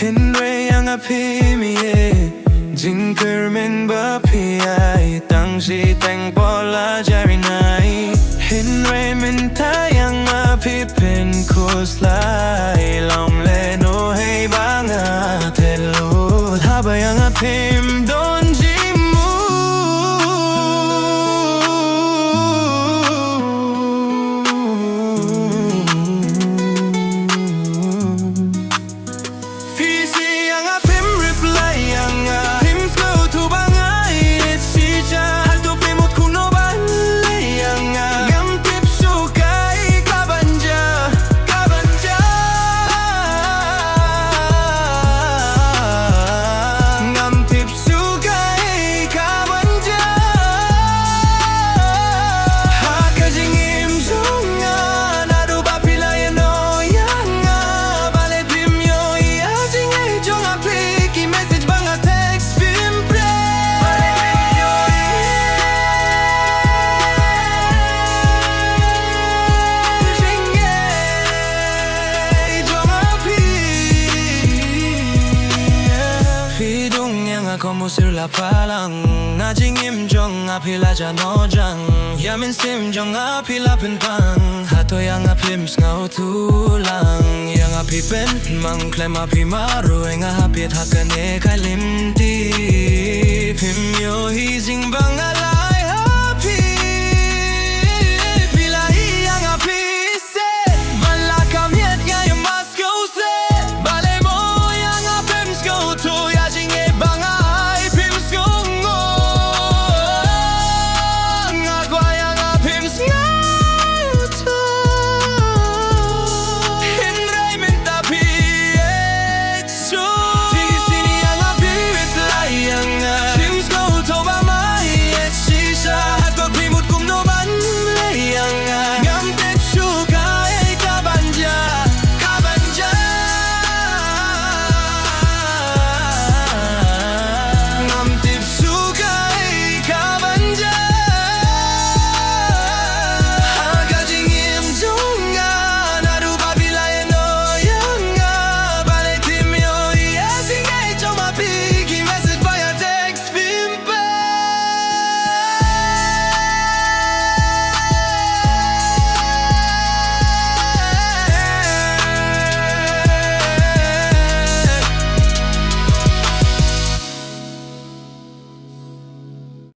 Hinray ang apimiye Jinkermen bapiay Tangsi teng pola jarinay Hinray mentay ang apipin kuslay Lam leno hey banga telud Habay ang apim don jimu Fisi ang apim reply ang apim slow to bangay Sija halto pimot kuno banlay ang ngam tip sukay kabanja kabanja ngam tip sukay kabanja hakajing imsunga nadu bapilayan no yanga bale pimyo iajing ejong apiki message banga text pimple bale pimyo iajing ejong api Fidung yang ako musirla palang Najing imjong apilaja nojang Yamin simjong apilapin pang Hato yang apims ngau tulang Yang apipen mangklem api maru Nga hapit hakane kalimti Pimyo hizing bangal